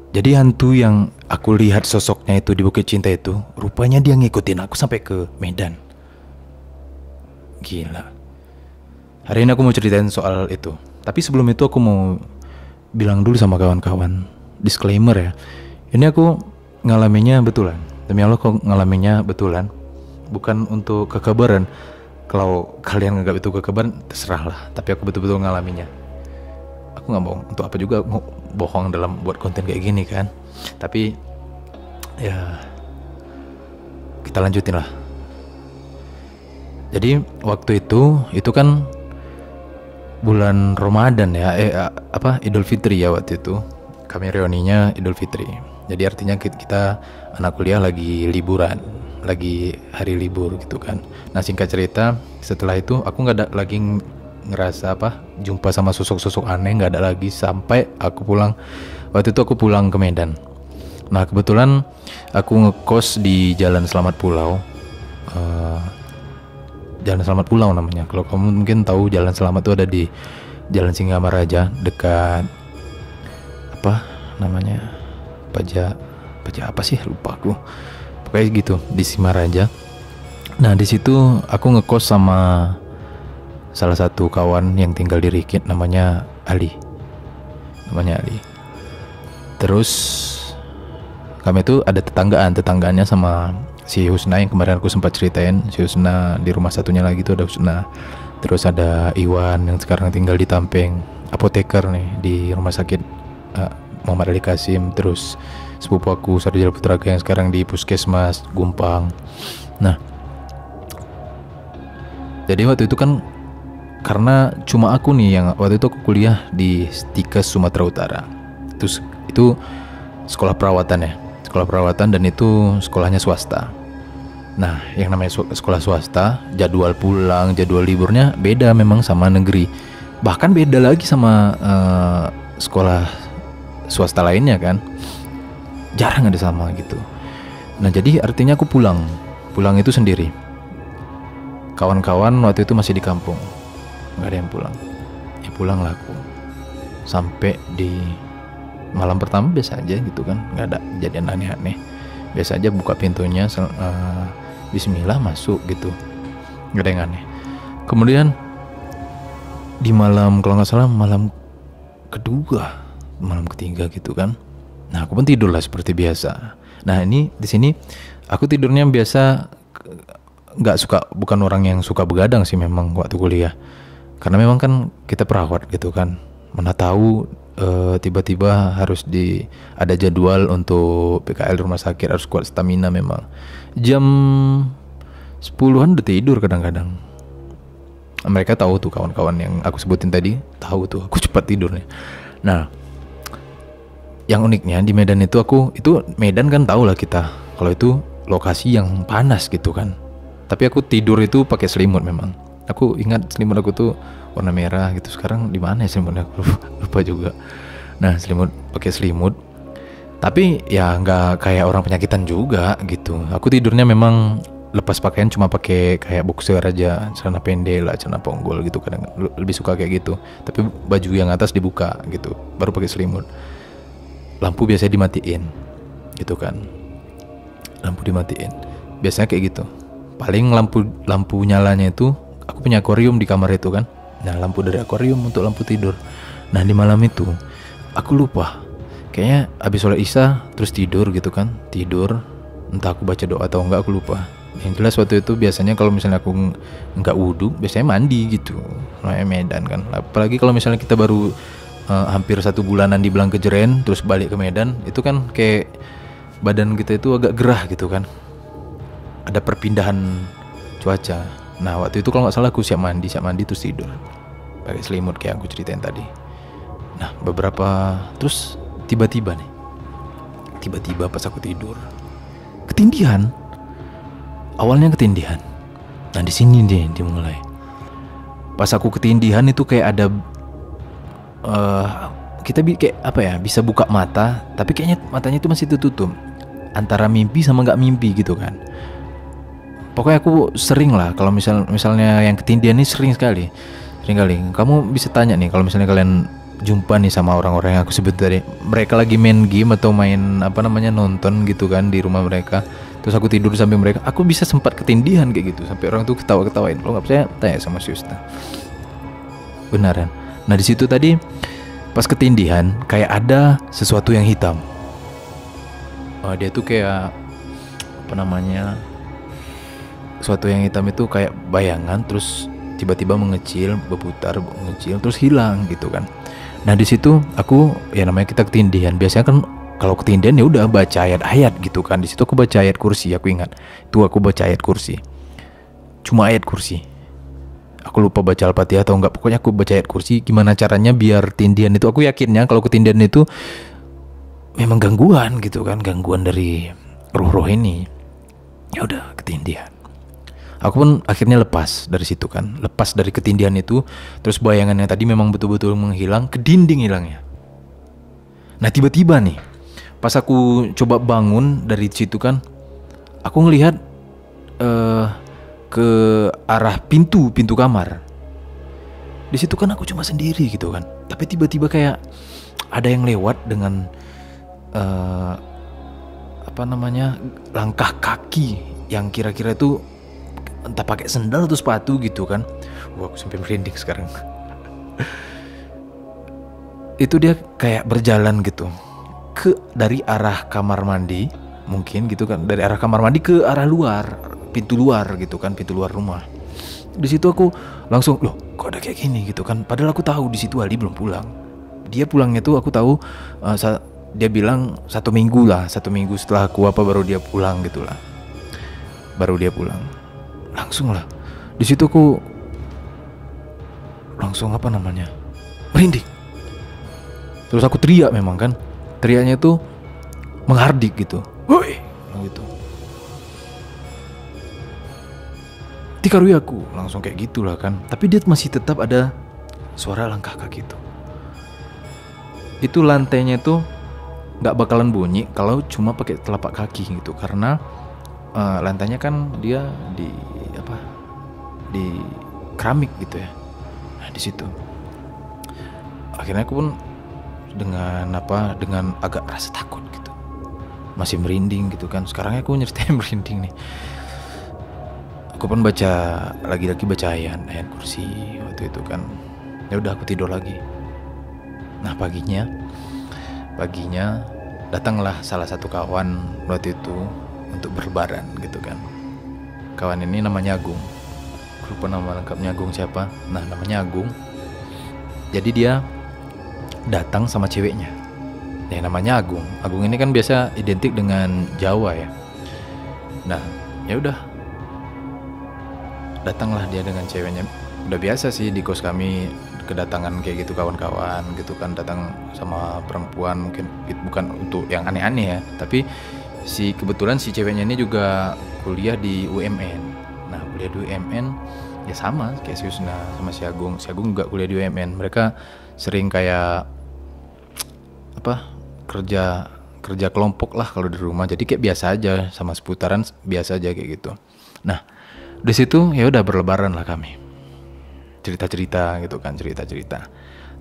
Jadi hantu yang aku lihat sosoknya itu di Bukit Cinta itu, rupanya dia ngikutin aku sampai ke Medan. Gila. Hari ini aku mau ceritain soal itu. Tapi sebelum itu aku mau bilang dulu sama kawan-kawan, disclaimer ya. Ini aku ngalaminnya betulan. Demi Allah kok ngalaminnya betulan. Bukan untuk kekebaran. Kalau kalian nganggap itu kekebaran, terserah lah. Tapi aku betul-betul ngalaminnya. Aku nggak bohong. Untuk apa juga bohong dalam buat konten kayak gini kan. Tapi ya kita lanjutin lah. Jadi waktu itu kan bulan Ramadan ya, Idul Fitri ya waktu itu. Kami reuninya Idul Fitri. Jadi artinya kita anak kuliah lagi liburan, lagi hari libur gitu kan. Nah singkat cerita, setelah itu aku nggak ada lagi ngerasa jumpa sama sosok-sosok aneh, nggak ada lagi sampai aku pulang. Waktu itu aku pulang ke Medan. Nah kebetulan aku ngekos di Jalan Selamat Pulau. Jalan Selamat Pulau namanya. Kalau kamu mungkin tahu Jalan Selamat itu ada di Jalan Singamaraja, dekat apa namanya, pajak apa sih, lupa aku. Pokoknya gitu di Singaraja. Nah di situ aku ngekos sama salah satu kawan yang tinggal di Rikit, namanya Ali. Terus kami itu ada tetanggaannya sama si Husna yang kemarin aku sempat ceritain. Si Husna di rumah satunya lagi tuh ada Husna. Terus ada Iwan yang sekarang tinggal di Tampeng, apoteker nih di rumah sakit Muhammad Ali Kasim. Terus sepupu aku Sarjana Putraga yang sekarang di Puskesmas Gumpang. Nah jadi waktu itu kan karena cuma aku nih yang waktu itu aku kuliah di Stikes Sumatera Utara. Itu sekolah perawatan ya, sekolah perawatan, dan itu sekolahnya swasta. Nah yang namanya sekolah swasta, jadwal pulang, jadwal liburnya beda memang sama negeri. Bahkan beda lagi sama sekolah swasta lainnya kan, jarang ada sama gitu. Nah jadi artinya aku pulang itu sendiri. Kawan-kawan waktu itu masih di kampung, nggak ada yang pulang. Ya pulang lah aku. Sampai di malam pertama biasa aja gitu kan, nggak ada kejadian aneh-aneh. Biasa aja buka pintunya, Bismillah masuk gitu, nggak ada yang aneh. Kemudian di malam, kalau nggak salah malam kedua, malam ketiga gitu kan. Nah aku pun tidur lah seperti biasa. Nah ini di sini aku tidurnya biasa, bukan orang yang suka begadang sih memang waktu kuliah. Karena memang kan kita perawat gitu kan, mana tahu tiba-tiba harus ada jadwal untuk PKL rumah sakit, harus kuat stamina memang. Jam 10-an udah tidur kadang-kadang. Mereka tahu tuh, kawan-kawan yang aku sebutin tadi tahu tuh aku cepat tidurnya. Nah yang uniknya di Medan itu Medan kan tahu lah kita kalau itu lokasi yang panas gitu kan. Tapi aku tidur itu pakai selimut memang. Aku ingat selimut aku tuh warna merah gitu. Sekarang di mana ya selimutnya? Aku lupa juga. Nah pakai selimut. Tapi ya nggak kayak orang penyakitan juga gitu. Aku tidurnya memang lepas pakaian, cuma pakai kayak boxer aja, celana pendek lah, celana ponggol gitu. Kadang lebih suka kayak gitu. Tapi baju yang atas dibuka gitu, baru pakai selimut. Lampu biasanya dimatiin gitu kan. Lampu dimatiin. Biasanya kayak gitu. Paling lampu nyalanya itu, aku punya akuarium di kamar itu kan. Nah lampu dari akuarium untuk lampu tidur. Nah di malam itu aku lupa, kayaknya habis sholat isya terus tidur gitu kan. Tidur, entah aku baca doa atau enggak, aku lupa. Yang jelas waktu itu biasanya kalau misalnya aku enggak wudhu, biasanya mandi gitu. Namanya Medan kan. Apalagi kalau misalnya kita baru hampir 1 bulanan di Blangkejeren terus balik ke Medan, itu kan kayak badan kita itu agak gerah gitu kan. Ada perpindahan cuaca. Nah waktu itu kalau nggak salah aku siap mandi terus tidur pakai selimut kayak aku ceritain tadi. Nah terus tiba-tiba pas aku tidur ketindihan. Awalnya ketindihan. Nah di sini dia dimulai. Pas aku ketindihan itu kayak ada kita kayak bisa buka mata, tapi kayaknya matanya itu masih tertutup, antara mimpi sama nggak mimpi gitu kan. Pokoknya aku sering lah kalau misalnya yang ketindihan ini sering kali. Kamu bisa tanya nih, kalau misalnya kalian jumpa nih sama orang-orang yang aku sebut tadi. Mereka lagi main game atau main apa namanya, nonton gitu kan di rumah mereka. Terus aku tidur samping mereka. Aku bisa sempat ketindihan kayak gitu, sampai orang tuh ketawa-ketawain. Kalau nggak percaya tanya sama si Ustaz. Beneran. Nah di situ tadi pas ketindihan kayak ada sesuatu yang hitam. Dia tuh kayak apa namanya, sesuatu yang hitam itu kayak bayangan, terus tiba-tiba mengecil, berputar, mengecil, terus hilang gitu kan. Nah di situ aku, ya namanya kita ketindihan, biasanya kan kalau ketindihan ya udah baca ayat-ayat gitu kan. Di situ aku baca ayat kursi, aku ingat itu aku baca ayat kursi, cuma ayat kursi. Aku lupa baca Al-Fatihah atau enggak, pokoknya aku baca ayat kursi. Gimana caranya biar tindihan itu, aku yakinnya kalau ketindihan itu memang gangguan gitu kan, gangguan dari roh-roh ini. Ya udah ketindihan. Aku pun akhirnya lepas dari situ kan, lepas dari ketindihan itu. Terus bayangannya tadi memang betul-betul menghilang, ke dinding hilangnya. Nah tiba-tiba nih, pas aku coba bangun dari situ kan, aku ngelihat ke arah pintu kamar. Di situ kan aku cuma sendiri gitu kan, tapi tiba-tiba kayak ada yang lewat dengan apa namanya, langkah kaki yang kira-kira itu entah pakai sendal atau sepatu gitu kan. Wah, aku sampai merinding sekarang. Itu dia kayak berjalan gitu dari arah kamar mandi, mungkin gitu kan, dari arah kamar mandi ke arah luar, pintu luar gitu kan, pintu luar rumah. Di situ aku langsung, loh kok ada kayak gini gitu kan. Padahal aku tahu di situ Ali belum pulang. Dia pulangnya tuh aku tahu dia bilang 1 minggu setelah aku baru dia pulang gitulah. Baru dia pulang. Langsung lah. Di situ aku langsung apa namanya, merinding. Terus aku teriak memang kan. Teriaknya tuh menghardik gitu. Woi, gitu. Tikarui aku, langsung kayak gitulah kan. Tapi dia masih tetap ada suara langkah kaki itu. Itu lantainya tuh nggak bakalan bunyi kalau cuma pakai telapak kaki gitu, karena lantainya kan dia di keramik gitu ya. Nah di situ akhirnya aku pun dengan agak rasa takut gitu, masih merinding gitu kan. Sekarang aku nyeritain merinding nih. Aku pun baca lagi-lagi baca ayat kursi waktu itu kan. Ya udah aku tidur lagi. Nah paginya datanglah salah satu kawan waktu itu untuk berlebaran gitu kan. Kawan ini namanya Agung. Lupa nama lengkapnya Agung siapa. Nah namanya Agung. Jadi dia datang sama ceweknya. Ya namanya Agung. Agung ini kan biasa identik dengan Jawa ya. Nah ya udah, datanglah dia dengan ceweknya. Udah biasa sih di kos kami kedatangan kayak gitu kawan-kawan gitu kan, datang sama perempuan. Mungkin bukan untuk yang aneh-aneh ya, tapi kebetulan si ceweknya ini juga kuliah di UMN. Nah kuliah di UMN ya sama kayak si Yusna sama si Agung. Si Agung juga kuliah di UMN. Mereka sering kayak kerja kelompok lah kalau di rumah. Jadi kayak biasa aja, sama seputaran biasa aja kayak gitu. Nah di situ ya udah berlebaran lah kami, cerita-cerita gitu kan, cerita-cerita.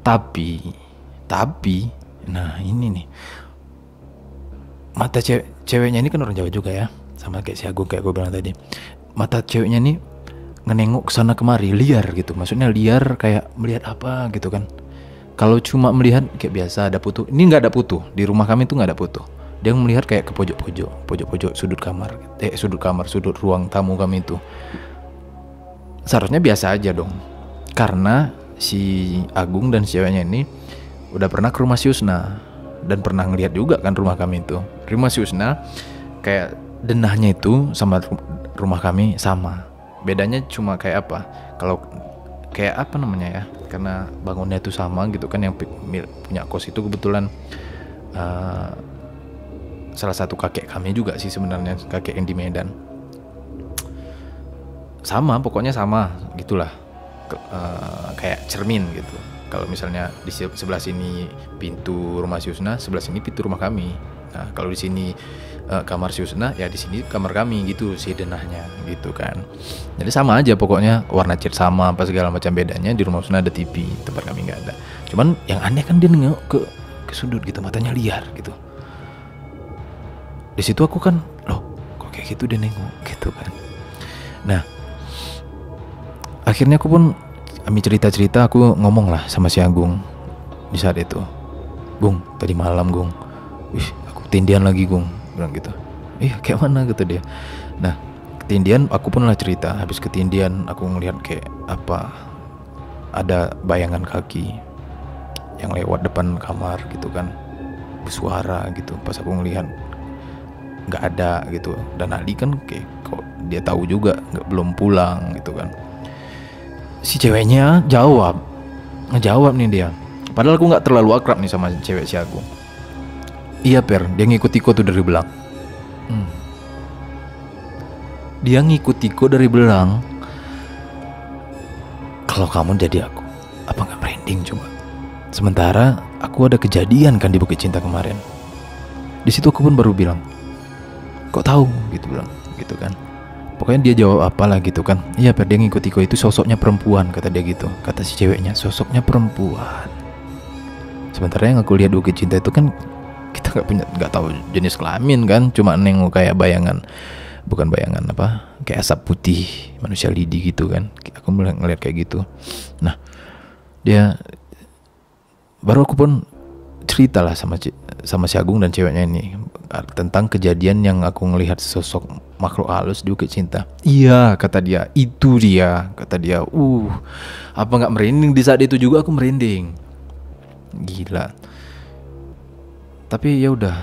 Tapi nah ini nih, mata ceweknya ini kan orang Jawa juga ya, sama kayak si Agung kayak gue bilang tadi. Mata ceweknya nih ngenengok kesana kemari, liar gitu. Maksudnya liar kayak melihat apa gitu kan. Kalau cuma melihat kayak biasa ada putu, ini nggak ada putu. Di rumah kami tuh nggak ada putu. Dia melihat kayak ke pojok-pojok sudut ruang tamu kami itu. Seharusnya biasa aja dong, karena si Agung dan si ceweknya ini udah pernah ke rumah si Yusna dan pernah ngeliat juga kan rumah kami itu. Rumah si Yusna kayak denahnya itu sama rumah kami sama. Bedanya cuma kayak apa? Kalau kayak apa namanya ya? Karena bangunnya itu sama gitu kan, yang punya kos itu kebetulan salah satu kakek kami juga sih sebenarnya, kakek yang di Medan. Sama, pokoknya sama gitulah. Kayak cermin gitu. Kalau misalnya di sebelah sini pintu rumah si Husna, sebelah sini pintu rumah kami. Nah kalau di sini kamar si Husna, ya di sini kamar kami gitu si denahnya gitu kan. Jadi sama aja pokoknya, warna cat sama apa segala macam, bedanya di rumah Husna ada TV, tempat kami nggak ada. Cuman yang aneh kan dia nengok ke sudut gitu, matanya liar gitu. Di situ aku kan, loh kok kayak gitu dia nengok gitu kan. Nah akhirnya aku pun kami cerita-cerita, aku ngomong lah sama si Agung di saat itu. Gung, tadi malam Gung, aku ketindihan lagi Gung, bilang gitu. Iya kayak mana kata dia. Nah ketindihan aku pun lah cerita. Habis ketindihan aku ngelihat kayak apa, ada bayangan kaki yang lewat depan kamar gitu kan, bersuara gitu. Pas aku ngelihat nggak ada gitu, dan Ali kan kayak kok dia tahu juga belum pulang gitu kan. Si ceweknya ngejawab nih dia, padahal aku nggak terlalu akrab nih sama cewek si Agung. Iya Per, dia ngikut Tiko tuh dari belang. Dia ngikut Tiko dari belang. Kalau kamu jadi aku, apa nggak merinding coba? Sementara aku ada kejadian kan di Bukit Cinta kemarin. Di situ aku pun baru bilang, kok tahu gitu, bilang gitu kan. Pokoknya dia jawab apalah gitu kan. Iya Per, dia ngikut Tiko itu sosoknya perempuan, kata dia gitu. Kata si ceweknya, sosoknya perempuan. Sementara yang aku lihat Bukit Cinta itu kan kita nggak tahu jenis kelamin kan, cuma nengok kayak bayangan, bukan bayangan apa, kayak asap putih manusia lidi gitu kan. Aku mulai ngeliat kayak gitu. Nah dia baru aku pun cerita lah sama si Agung dan ceweknya ini tentang kejadian yang aku ngelihat sosok makhluk halus di Bukit Cinta. Iya kata dia, itu dia, kata dia. Apa nggak merinding? Di saat itu juga aku merinding, gila. Tapi ya udah,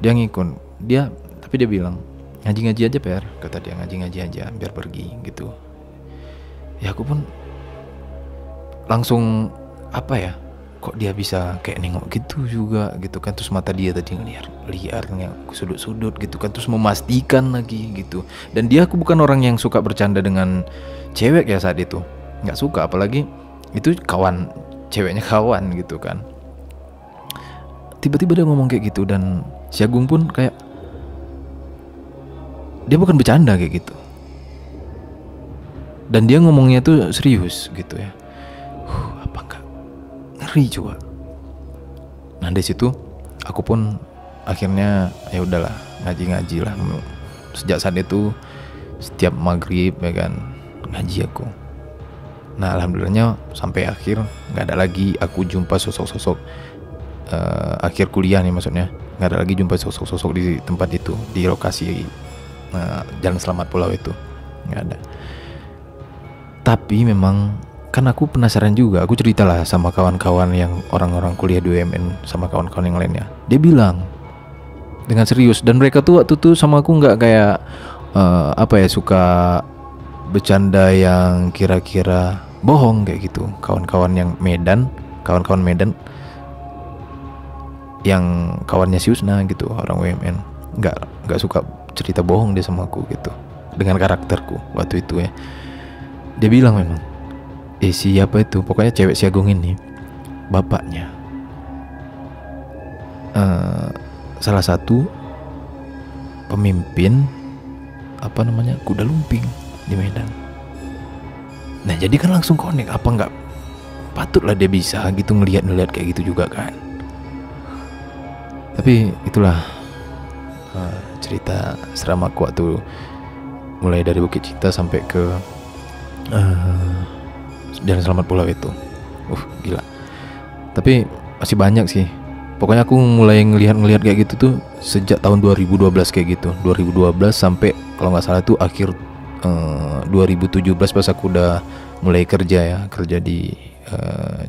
dia ngikut dia, tapi dia bilang ngaji-ngaji aja Per, kata dia, ngaji-ngaji aja biar pergi gitu. Ya aku pun langsung apa ya, kok dia bisa kayak nengok gitu juga gitu kan. Terus mata dia tadi liarnya ke sudut-sudut gitu kan, terus memastikan lagi gitu. Dan dia, aku bukan orang yang suka bercanda dengan cewek ya saat itu, nggak suka, apalagi itu kawan ceweknya kawan gitu kan. Tiba-tiba dia ngomong kayak gitu, dan si Agung pun kayak dia bukan bercanda kayak gitu, dan dia ngomongnya tuh serius gitu ya. Apa enggak ngeri coba. Nah dari situ aku pun akhirnya ya udahlah, ngaji lah. Sejak saat itu setiap maghrib ya kan ngaji aku. Nah alhamdulillahnya sampai akhir nggak ada lagi aku jumpa sosok-sosok akhir kuliah nih, maksudnya nggak ada lagi jumpa sosok-sosok di tempat itu, di lokasi Jalan Selamat Pulau itu nggak ada. Tapi memang kan aku penasaran juga, aku ceritalah sama kawan-kawan yang orang-orang kuliah di UMN sama kawan-kawan yang lainnya. Dia bilang dengan serius, dan mereka tuh waktu tuh sama aku nggak kayak suka bercanda yang kira-kira bohong kayak gitu. Kawan-kawan Medan yang kawannya si Husna gitu, orang UMN, nggak suka cerita bohong dia sama aku gitu, dengan karakterku waktu itu ya. Dia bilang memang siapa itu, pokoknya cewek si Agung ini bapaknya salah satu pemimpin kuda lumping di Medan. Nah jadi kan langsung connect, apa nggak patutlah dia bisa gitu ngelihat kayak gitu juga kan. Tapi itulah cerita seram aku waktu mulai dari Bukit Cinta sampai ke Jalan Selamat Pulau itu. Gila. Tapi masih banyak sih. Pokoknya aku mulai ngelihat kayak gitu tuh sejak tahun 2012 kayak gitu. 2012 sampai kalau nggak salah tuh akhir 2017 pas aku udah mulai kerja di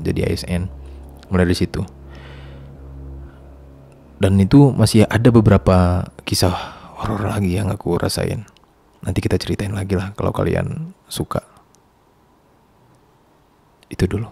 jadi ASN. Mulai dari situ. Dan itu masih ada beberapa kisah horor lagi yang aku rasain. Nanti kita ceritain lagi lah kalau kalian suka. Itu dulu.